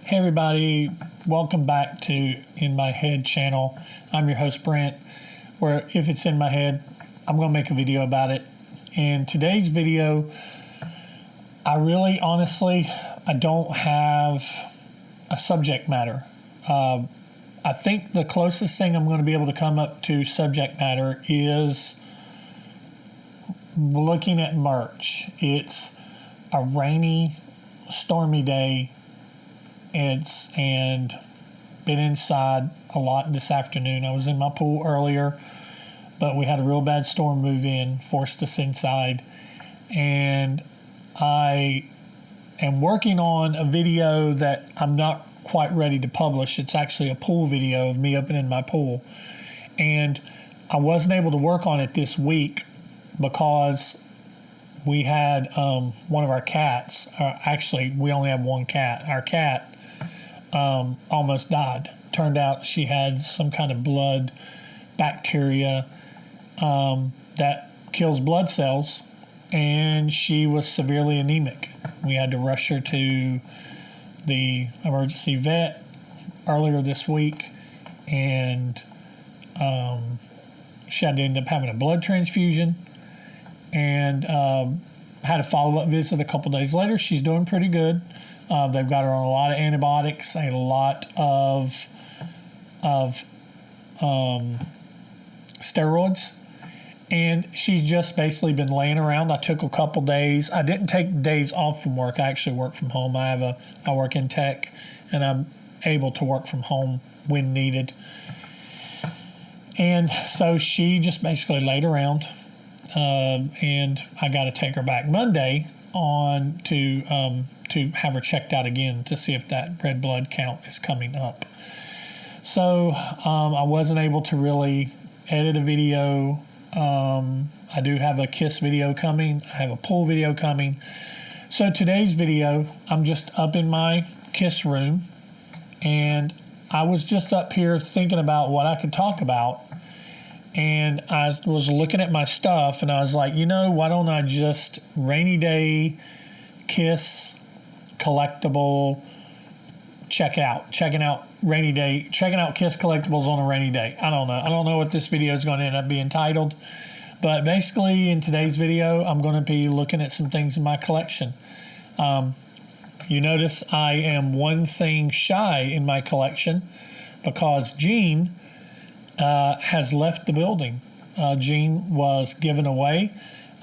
Hey everybody, welcome back to In My Head channel. I'm your host Brent, where if it's in my head, I'm going to make a video about it. And today's video, I don't have a subject matter. I think the closest thing I'm going to be able to come up to subject matter is looking at merch. It's a rainy, stormy day. And been inside a lot this afternoon. I was in my pool earlier, but we had a real bad storm move in, forced us inside. And I am working on a video that I'm not quite ready to publish. It's actually a pool video of me opening my pool. And I wasn't able to work on it this week because we had one of our cats, actually we only have one cat. Our cat almost died. Turned out she had some kind of blood bacteria that kills blood cells, and she was severely anemic. We had to rush her to the emergency vet earlier this week, and she had to end up having a blood transfusion, and had a follow-up visit a couple days later. She's doing pretty good. They've got her on a lot of antibiotics, a lot of steroids, and she's just basically been laying around. I took a couple days. I didn't take days off from work. I actually work from home. I work in tech, and I'm able to work from home when needed. And so she just basically laid around, and I got to take her back Monday on to have her checked out again to see if that red blood count is coming up. So I wasn't able to really edit a video. I do have a kiss video coming. I have a pool video coming. So today's video, I'm just up in my kiss room, and I was just up here thinking about what I could talk about. And I was looking at my stuff, and I was like, why don't I just rainy day kiss collectible, checking out kiss collectibles on a rainy day. I don't know what this video is going to end up being titled, but basically in today's video I'm going to be looking at some things in my collection. You notice I am one thing shy in my collection because Jean has left the building. Jean was given away.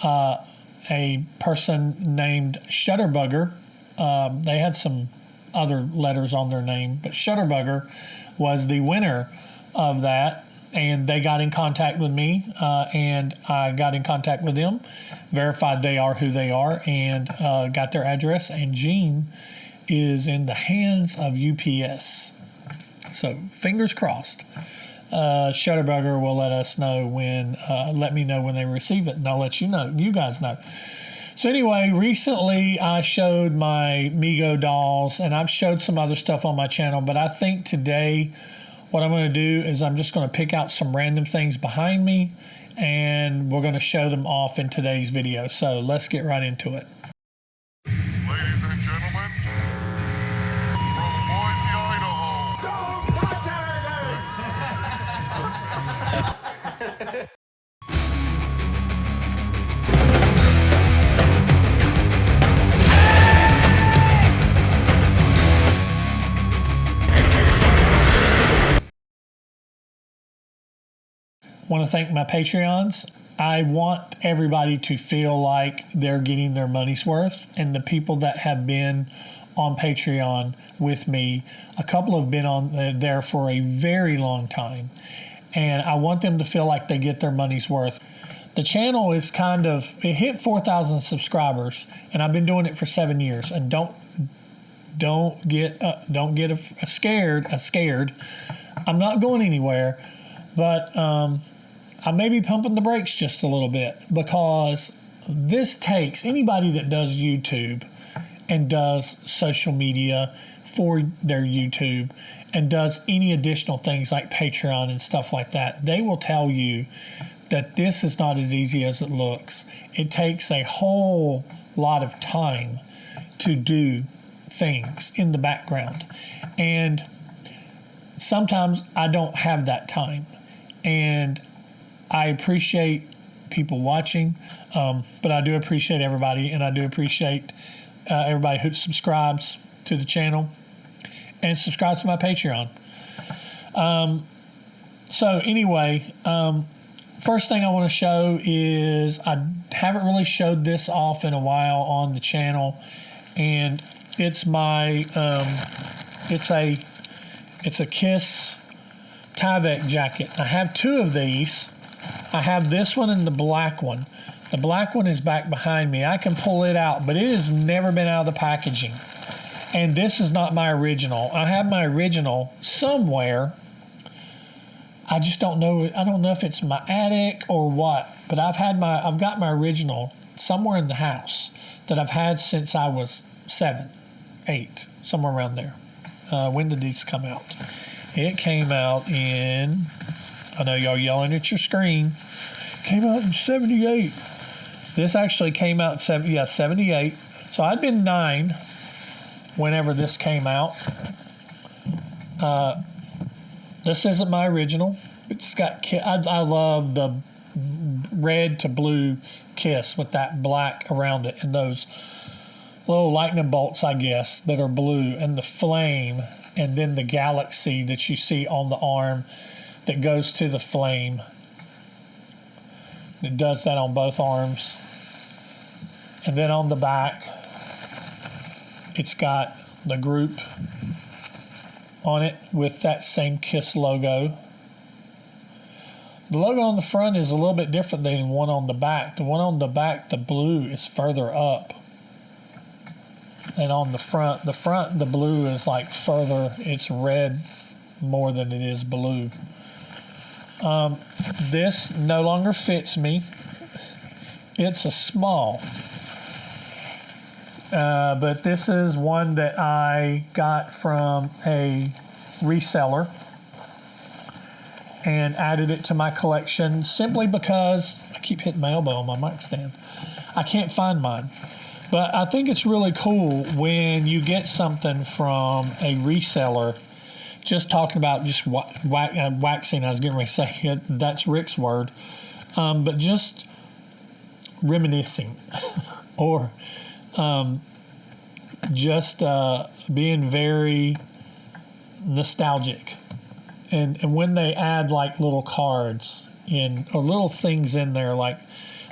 A person named Shutterbugger, they had some other letters on their name, but Shutterbugger was the winner of that, and they got in contact with me, and I got in contact with them, verified they are who they are, and got their address, and Jean is in the hands of UPS. So fingers crossed. Shutterbugger will let me know when they receive it, and I'll let you guys know. So anyway, recently I showed my Mego dolls, and I've showed some other stuff on my channel, but I think today what I'm going to do is I'm just going to pick out some random things behind me, and we're going to show them off in today's video. So let's get right into it. Ladies and gentlemen, from Boise, Idaho. Don't touch anything! Want to thank my Patreons. I want everybody to feel like they're getting their money's worth, and the people that have been on Patreon with me, a couple have been on there for a very long time, and I want them to feel like they get their money's worth. The channel is it hit 4,000 subscribers, and I've been doing it for 7 years. And don't get scared. I'm not going anywhere, but I may be pumping the brakes just a little bit, because this takes anybody that does YouTube and does social media for their YouTube and does any additional things like Patreon and stuff like that. They will tell you that this is not as easy as it looks. It takes a whole lot of time to do things in the background. And sometimes I don't have that time. And I appreciate people watching, but I do appreciate everybody, and I do appreciate everybody who subscribes to the channel and subscribes to my Patreon. So anyway, first thing I want to show is I haven't really showed this off in a while on the channel, and it's my it's a Kiss Tyvek jacket. I have two of these. I have this one and the black one. The black one is back behind me. I can pull it out, but it has never been out of the packaging. And this is not my original. I have my original somewhere. I just don't know. I don't know if it's my attic or what, but I've got my original somewhere in the house that I've had since I was 7, 8, somewhere around there. When did these come out? It came out in, I know y'all yelling at your screen, came out in 78. This actually came out in 78. So I'd been 9 whenever this came out. This isn't my original. It's got, I love the red to blue Kiss with that black around it and those little lightning bolts, I guess, that are blue, and the flame, and then the galaxy that you see on the arm that goes to the flame. It does that on both arms. And then on the back, it's got the group on it with that same Kiss logo. The logo on the front is a little bit different than the one on the back. The one on the back, the blue is further up. And on the front, the blue is like further, it's red more than it is blue. This no longer fits me. It's a small. But this is one that I got from a reseller and added it to my collection simply because I keep hitting my elbow on my mic stand. I can't find mine. But I think it's really cool when you get something from a reseller. Just talking about just waxing, I was getting ready to say it, that's Rick's word. But just reminiscing or just being very nostalgic. And when they add like little cards in or little things in there, like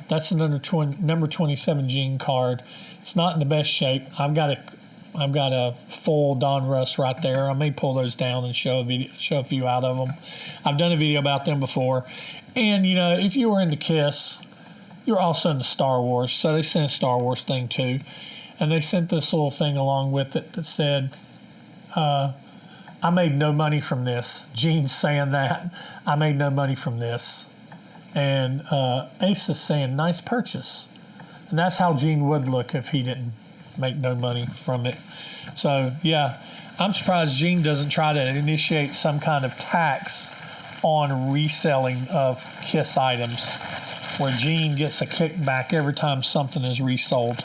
that's a number 27 jean card. It's not in the best shape. I've got a full Donruss right there. I may pull those down and show a few out of them. I've done a video about them before. And you know, if you were into Kiss, you're also into Star Wars. So they sent a Star Wars thing too. And they sent this little thing along with it that said, I made no money from this. Gene's saying that. I made no money from this. And Ace is saying, nice purchase. And that's how Gene would look if he didn't make no money from it. So, yeah, I'm surprised Gene doesn't try to initiate some kind of tax on reselling of Kiss items where Gene gets a kickback every time something is resold.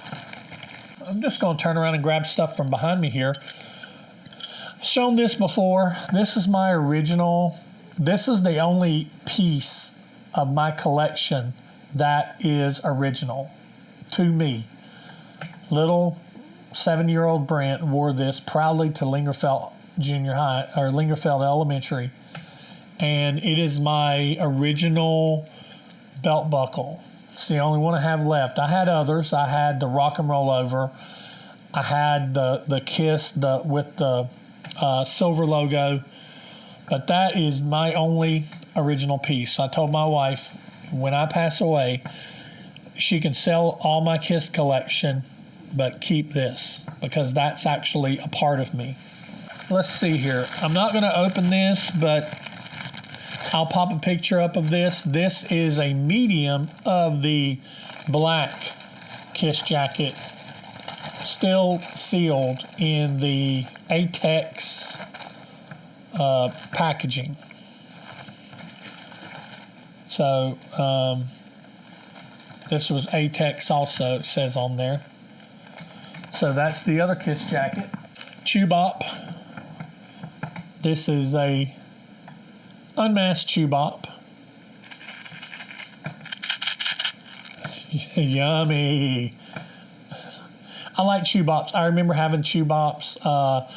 I'm just going to turn around and grab stuff from behind me here. I've shown this before. This is my original. This is the only piece of my collection that is original to me. Little 7-year-old Brent wore this proudly to Lingerfeld Junior High or Lingerfeld Elementary, and it is my original belt buckle. It's the only one I have left. I had others. I had the Rock and Roll Over. I had the Kiss with the silver logo, but that is my only original piece. I told my wife when I pass away, she can sell all my Kiss collection, but keep this because that's actually a part of me. Let's see here. I'm not going to open this, but I'll pop a picture up of this. This is a medium of the black Kiss jacket, still sealed in the Atex packaging. So this was Atex also, it says on there. So that's the other Kiss jacket. Chu-Bop. This is a Unmasked Chu-Bop. Yummy. I like Chu-Bops. I remember having Chu-Bops.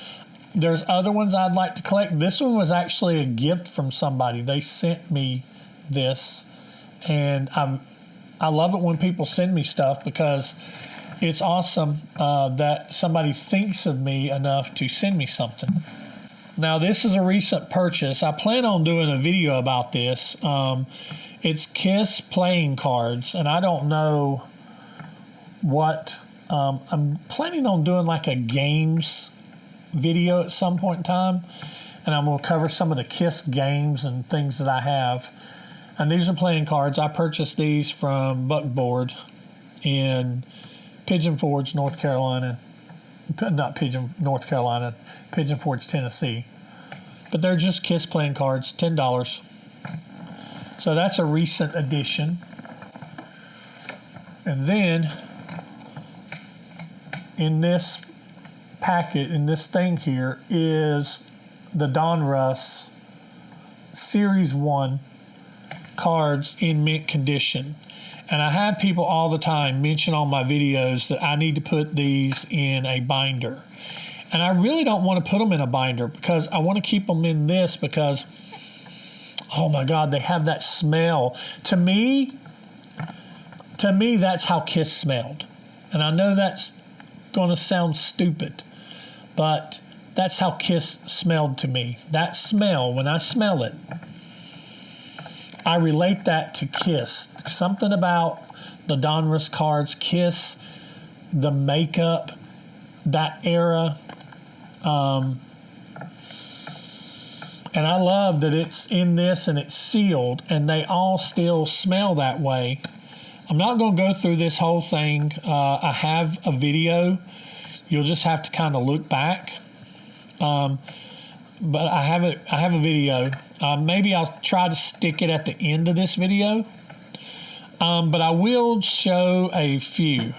There's other ones I'd like to collect. This one was actually a gift from somebody. They sent me this, and I love it when people send me stuff because it's awesome that somebody thinks of me enough to send me something. Now, this is a recent purchase. I plan on doing a video about this. It's Kiss playing cards, and I don't know what. I'm planning on doing like a games video at some point in time, and I'm going to cover some of the Kiss games and things that I have. And these are playing cards. I purchased these from Buckboard in Pigeon Forge, North Carolina. Not Pigeon, North Carolina. Pigeon Forge, Tennessee. But they're just Kiss playing cards, $10. So that's a recent addition. And then in this packet, in this thing here, is the Donruss Series 1 cards in mint condition. And I have people all the time mention on my videos that I need to put these in a binder. And I really don't want to put them in a binder because I want to keep them in this because, oh my God, they have that smell. To me, that's how Kiss smelled. And I know that's going to sound stupid, but that's how Kiss smelled to me. That smell, when I smell it, I relate that to Kiss. Something about the Donruss cards, Kiss, the makeup, that era. And I love that it's in this and it's sealed and they all still smell that way. I'm not going to go through this whole thing. I have a video. You'll just have to kind of look back. But I have a video. Maybe I'll try to stick it at the end of this video. But I will show a few.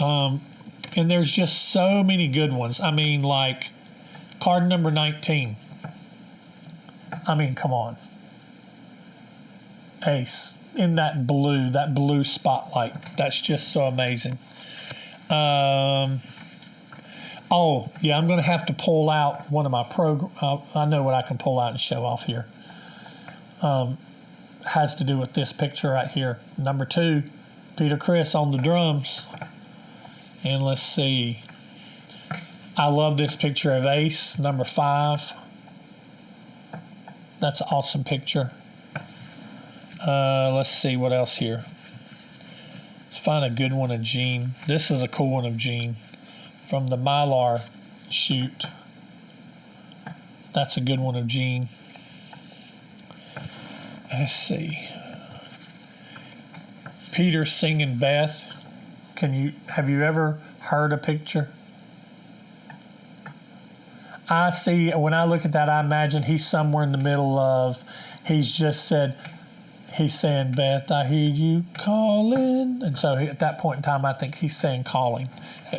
And there's just so many good ones. I mean, like card number 19. I mean, come on. Ace in that blue spotlight. That's just so amazing. Oh, yeah, I'm going to have to pull out one of my I know what I can pull out and show off here. Has to do with this picture right here. Number 2, Peter Criss on the drums. And let's see. I love this picture of Ace, number 5. That's an awesome picture. Let's see what else here. Let's find a good one of Gene. This is a cool one of Gene from the Mylar shoot. That's a good one of Gene. Let's see. Peter singing Beth. Have you ever heard a picture? I see, when I look at that, I imagine he's somewhere in the middle of, he's saying, Beth, I hear you calling. And so at that point in time, I think he's saying calling.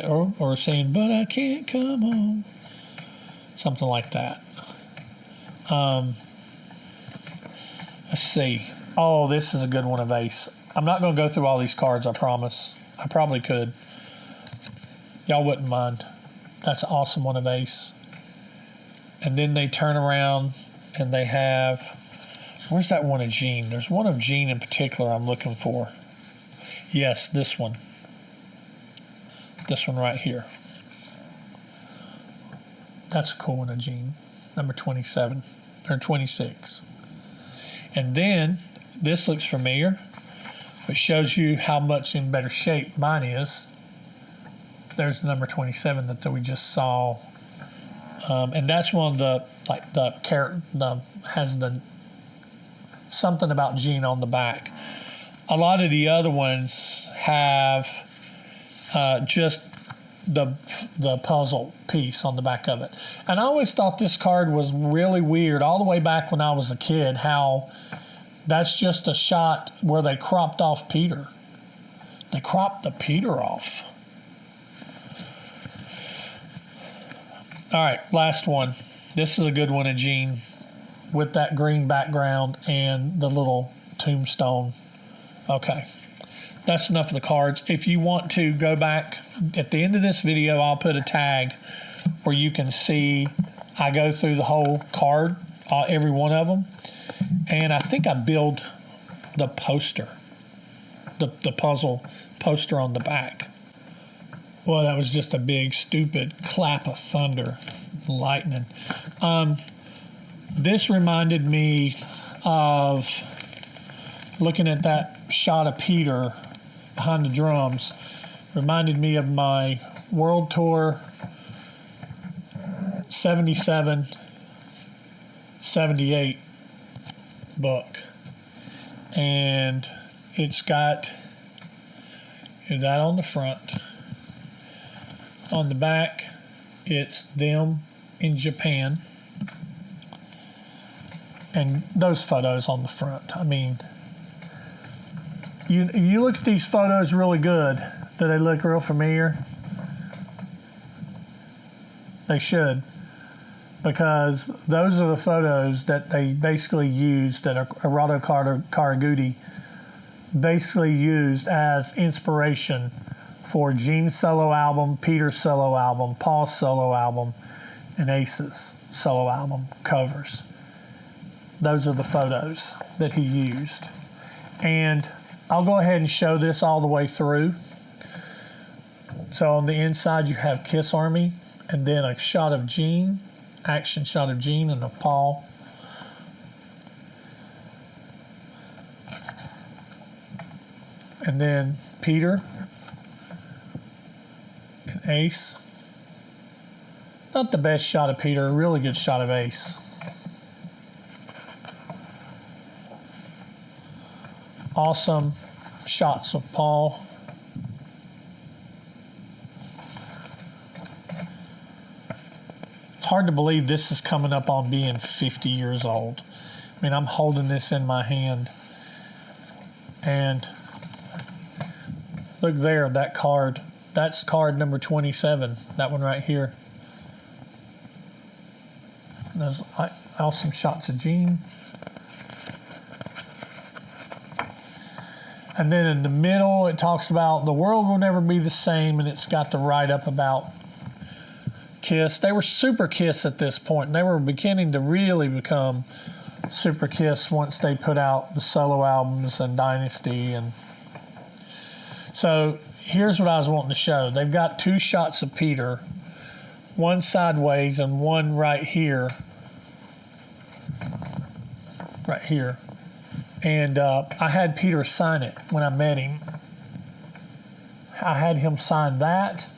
Or saying, but I can't come home. Something like that. Let's see. Oh, this is a good one of Ace. I'm not going to go through all these cards, I promise. I probably could. Y'all wouldn't mind. That's an awesome one of Ace. And then they turn around and they have, where's that one of Gene? There's one of Gene in particular I'm looking for. Yes, this one. This one right here. That's a cool one of Gene. Number 27 or 26. And then this looks familiar. It shows you how much in better shape mine is. There's the number 27 that we just saw. And that's one of the, like has the something about Gene on the back. A lot of the other ones have just the puzzle piece on the back of it. And I always thought this card was really weird all the way back when I was a kid, how that's just a shot where they cropped off Peter. They cropped the Peter off. All right, last one. This is a good one of Gene with that green background and the little tombstone. Okay, that's enough of the cards. If you want to go back, at the end of this video, I'll put a tag where you can see I go through the whole card, every one of them. And I think I build the poster, the puzzle poster on the back. Well, that was just a big, stupid clap of thunder, lightning. This reminded me of looking at that shot of Peter behind the drums. Reminded me of my World Tour 77, 78 book. And it's got that on the front. On the back, it's them in Japan. And those photos on the front. I mean, you look at these photos really good. Do they look real familiar? They should. Because those are the photos that they basically used, that Arado Karaguti basically used as inspiration for Gene's solo album, Peter's solo album, Paul's solo album, and Ace's solo album covers. Those are the photos that he used. And I'll go ahead and show this all the way through. So on the inside you have Kiss Army, and then a shot of Gene, action shot of Gene and of Paul. And then Peter and Ace. Not the best shot of Peter, a really good shot of Ace. Awesome shots of Paul. It's hard to believe this is coming up on being 50 years old. I mean, I'm holding this in my hand. And look there, that card. That's card number 27, that one right here. There's awesome shots of Gene. And then in the middle, it talks about the world will never be the same, and it's got the write-up about Kiss. They were super Kiss at this point, and they were beginning to really become super Kiss once they put out the solo albums and Dynasty. And so here's what I was wanting to show. They've got two shots of Peter, one sideways and one right here. Right here. And I had Peter sign it when I met him. I had him sign that.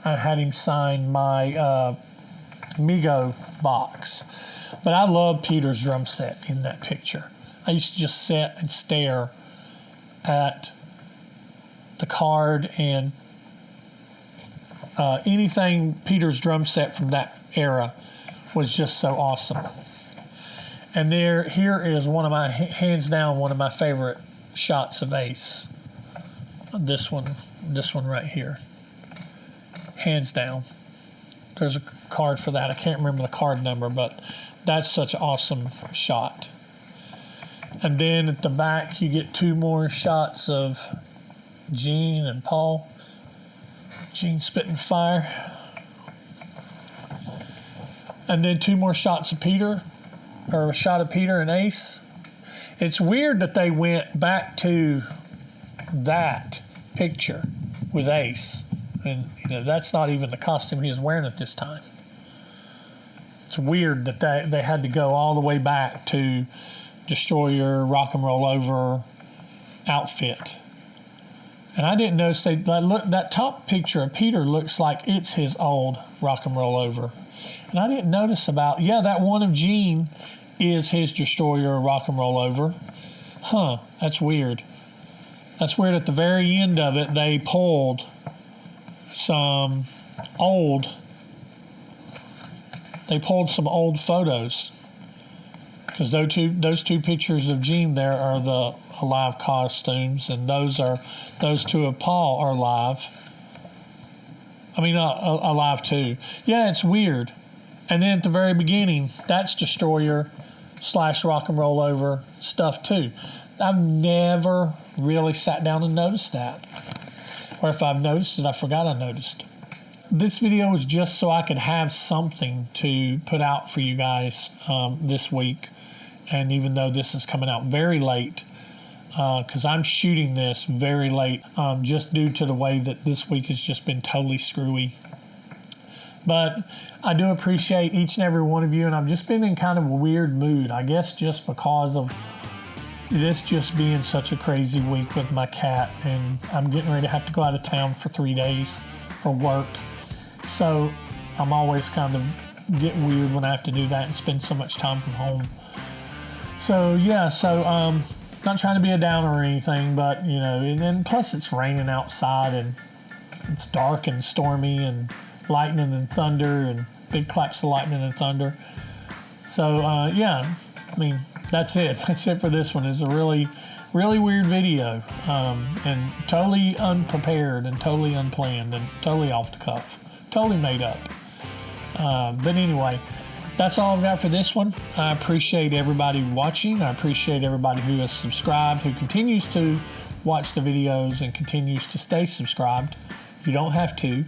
I had him sign my Migo box. But I love Peter's drum set in that picture. I used to just sit and stare at the card and anything Peter's drum set from that era was just so awesome. And here is one of my, hands down, one of my favorite shots of Ace. This one right here. Hands down. There's a card for that. I can't remember the card number, but that's such an awesome shot. And then at the back, you get two more shots of Gene and Paul. Gene spitting fire. And then two more shots of Peter. Or a shot of Peter and Ace. It's weird that they went back to that picture with Ace. And that's not even the costume he was wearing at this time. It's weird that they had to go all the way back to Destroyer, Rock and Roll Over outfit. And I didn't notice that top picture of Peter looks like it's his old Rock and Roll Over. And I didn't notice that one of Gene is his Destroyer Rock and Roll Over. Huh, that's weird. That's weird. At the very end of it, they pulled some old photos. Because those two pictures of Gene there are the alive costumes, and those two of Paul are live. I mean, alive too. Yeah, it's weird. And then at the very beginning, that's Destroyer / Rock and Roll Over stuff too. I've never really sat down and noticed that. Or if I've noticed it, I forgot I noticed. This video was just so I could have something to put out for you guys this week. And even though this is coming out very late, because I'm shooting this very late, just due to the way that this week has just been totally screwy. But I do appreciate each and every one of you, and I've just been in kind of a weird mood, I guess just because of this just being such a crazy week with my cat, and I'm getting ready to have to go out of town for 3 days for work. So I'm always kind of get weird when I have to do that and spend so much time from home. So yeah, not trying to be a downer or anything, but you know, and then plus it's raining outside and it's dark and stormy and lightning and thunder and big claps of lightning and thunder. So yeah, I mean, that's it. That's it for this one. It's a really, really weird video, and totally unprepared and totally unplanned and totally off the cuff, totally made up. But anyway, that's all I've got for this one. I appreciate everybody watching. I appreciate everybody who has subscribed, who continues to watch the videos and continues to stay subscribed. You don't have to.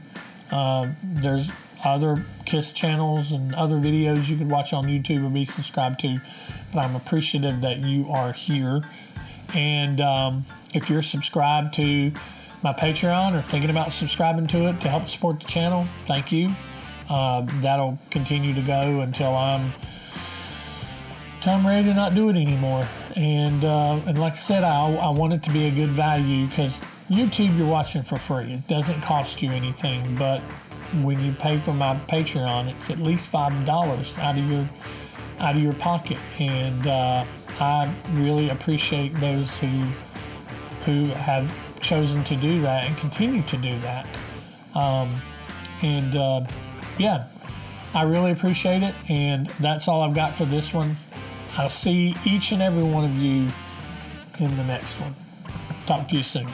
There's other KISS channels and other videos you could watch on YouTube or be subscribed to, but I'm appreciative that you are here. And if you're subscribed to my Patreon or thinking about subscribing to it to help support the channel, thank you. That'll continue to go until I'm ready to not do it anymore. And like I said, I want it to be a good value, because YouTube you're watching for free. It doesn't cost you anything, but when you pay for my Patreon, it's at least $5 out of your pocket. And I really appreciate those who have chosen to do that and continue to do that. Yeah, I really appreciate it, and that's all I've got for this one. I'll see each and every one of you in the next one. Talk to you soon.